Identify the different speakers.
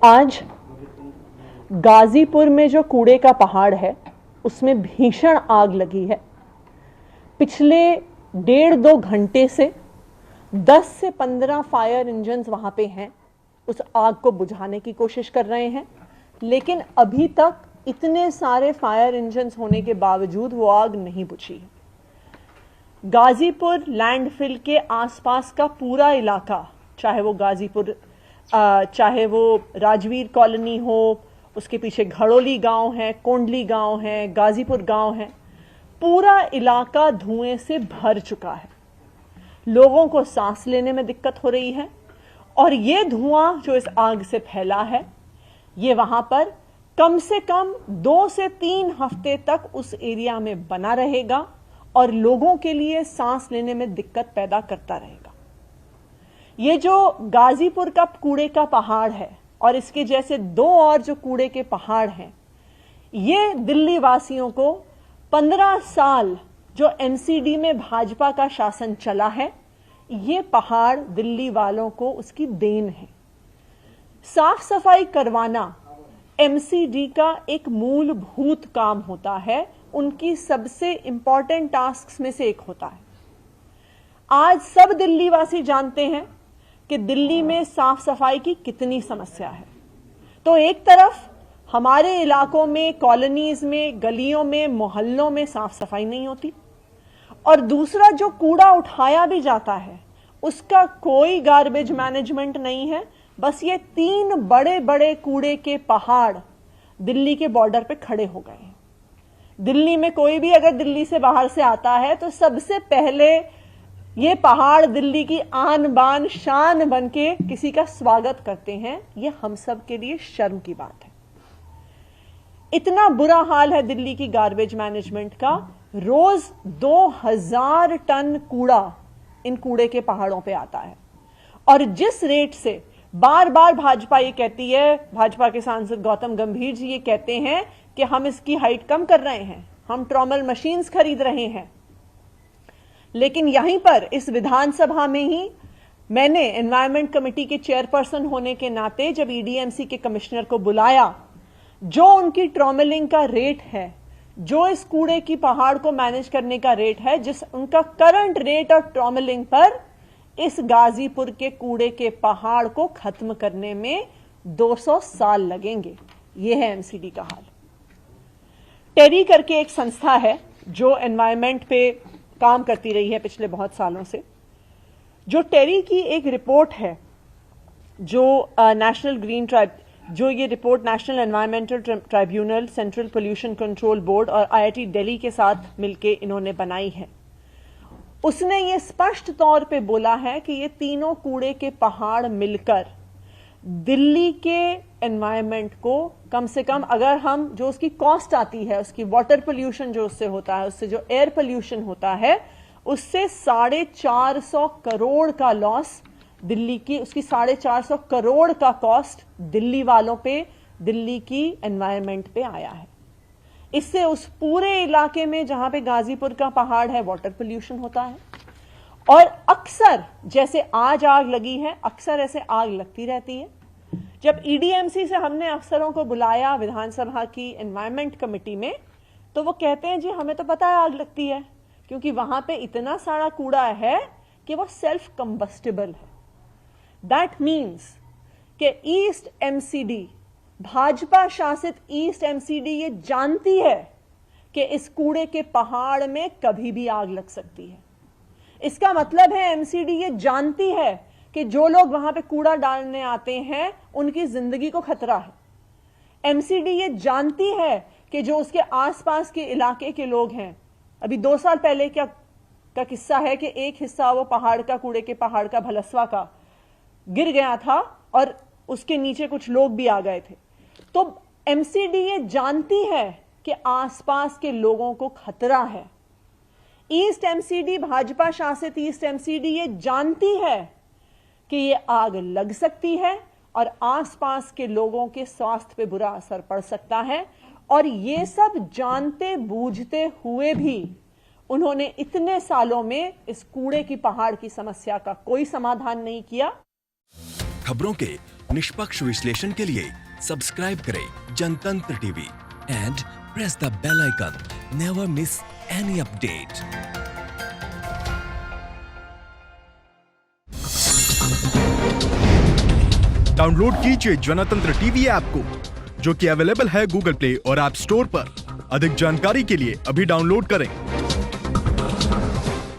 Speaker 1: आज गाजीपुर में जो कूड़े का पहाड़ है उसमें भीषण आग लगी है। पिछले 1.5-2 घंटे से 10 से 15 फायर इंजन्स वहां पे हैं, उस आग को बुझाने की कोशिश कर रहे हैं, लेकिन अभी तक इतने सारे फायर इंजन्स होने के बावजूद वो आग नहीं बुझी है। गाजीपुर लैंडफिल के आसपास का पूरा इलाका, चाहे वो गाजीपुर, चाहे वो राजवीर कॉलोनी हो, उसके पीछे घड़ोली गांव है, कोंडली गांव है, गाजीपुर गांव है, पूरा इलाका धुएं से भर चुका है। लोगों को सांस लेने में दिक्कत हो रही है और ये धुआं जो इस आग से फैला है, ये वहां पर कम से कम 2 से 3 हफ्ते तक उस एरिया में बना रहेगा और लोगों के लिए सांस लेने में दिक्कत पैदा करता रहेगा। ये जो गाजीपुर का कूड़े का पहाड़ है और इसके जैसे 2 और जो कूड़े के पहाड़ हैं, ये दिल्ली वासियों को 15 साल जो एमसीडी में भाजपा का शासन चला है, ये पहाड़ दिल्ली वालों को उसकी देन है। साफ सफाई करवाना एमसीडी का एक मूलभूत काम होता है, उनकी सबसे इंपॉर्टेंट टास्क्स में से एक होता है। आज सब दिल्ली वासी जानते हैं कि दिल्ली में साफ सफाई की कितनी समस्या है। तो एक तरफ हमारे इलाकों में, कॉलोनीज में, गलियों में, मोहल्लों में साफ सफाई नहीं होती और दूसरा जो कूड़ा उठाया भी जाता है उसका कोई गार्बेज मैनेजमेंट नहीं है। बस ये 3 बड़े बड़े कूड़े के पहाड़ दिल्ली के बॉर्डर पे खड़े हो गए हैं। दिल्ली में कोई भी अगर दिल्ली से बाहर से आता है तो सबसे पहले ये पहाड़ दिल्ली की आन बान शान बन के किसी का स्वागत करते हैं। ये हम सब के लिए शर्म की बात है। इतना बुरा हाल है दिल्ली की गार्बेज मैनेजमेंट का। रोज 2000 टन कूड़ा इन कूड़े के पहाड़ों पे आता है और जिस रेट से बार बार भाजपा ये कहती है, भाजपा के सांसद गौतम गंभीर जी ये कहते हैं कि हम इसकी हाइट कम कर रहे हैं, हम ट्रॉमल मशीन्स खरीद रहे हैं, लेकिन यहीं पर इस विधानसभा में ही मैंने एनवायरमेंट कमेटी के चेयरपर्सन होने के नाते जब ईडीएमसी के कमिश्नर को बुलाया, जो उनकी ट्रॉमलिंग का रेट है, जो इस कूड़े की पहाड़ को मैनेज करने का रेट है, जिस उनका करंट रेट ऑफ ट्रॉमलिंग पर इस गाजीपुर के कूड़े के पहाड़ को खत्म करने में 200 साल लगेंगे। यह है एमसीडी का हाल। टेरी करके एक संस्था है जो एनवायरमेंट पे काम करती रही है पिछले बहुत सालों से। जो टेरी की एक रिपोर्ट है, जो नेशनल ग्रीन ट्राइब, जो ये report national environmental tribunal, central pollution control board और आईआईटी दिल्ली के साथ मिलके इन्होंने बनाई है, उसने ये स्पष्ट तौर पे बोला है कि ये तीनों कूड़े के पहाड़ मिलकर दिल्ली के एनवायरनमेंट को कम से कम, अगर हम जो उसकी कॉस्ट आती है, उसकी वाटर पोल्यूशन जो उससे होता है, उससे जो एयर पोल्यूशन होता है, उससे 450 करोड़ का लॉस दिल्ली की, उसकी 450 करोड़ का कॉस्ट दिल्ली वालों पे, दिल्ली की एनवायरनमेंट पे आया है। इससे उस पूरे इलाके में जहां पे गाजीपुर का पहाड़ है वाटर पोल्यूशन होता है और अक्सर जैसे आज आग लगी है, अक्सर ऐसे आग लगती रहती है। जब ईडीएमसी से हमने अफसरों को बुलाया विधानसभा की एनवायरमेंट कमेटी में, तो वो कहते हैं जी हमें तो पता है आग लगती है, क्योंकि वहां पे इतना सारा कूड़ा है कि वो सेल्फ कंबस्टिबल है। दैट मीन्स कि ईस्ट एमसीडी, भाजपा शासित ईस्ट एमसीडी ये जानती है कि इस कूड़े के पहाड़ में कभी भी आग लग सकती है। इसका मतलब है एमसीडी ये जानती है कि जो लोग वहां पे कूड़ा डालने आते हैं उनकी जिंदगी को खतरा है। एमसीडी ये जानती है कि जो उसके आसपास के इलाके के लोग हैं, अभी 2 साल पहले का किस्सा है कि एक हिस्सा वो पहाड़ का, कूड़े के पहाड़ का, भलसवा का गिर गया था और उसके नीचे कुछ लोग भी आ गए थे। तो एमसीडी ये जानती है कि आसपास के लोगों को खतरा है। ईस्ट एमसीडी, भाजपा शासित ईस्ट एमसीडी ये जानती है कि ये आग लग सकती है और आसपास के लोगों के स्वास्थ्य पे बुरा असर पड़ सकता है, और ये सब जानते बूझते हुए भी उन्होंने इतने सालों में इस कूड़े की पहाड़ की समस्या का कोई समाधान नहीं किया।
Speaker 2: खबरों के निष्पक्ष विश्लेषण के लिए सब्सक्राइब करें Jantantra TV and press the bell icon. Never miss any update.
Speaker 3: Download कीजिए जनतंत्र टीवी ऐप को, जो कि अवेलेबल है गूगल प्ले और ऐप स्टोर पर। अधिक जानकारी के लिए अभी डाउनलोड करें।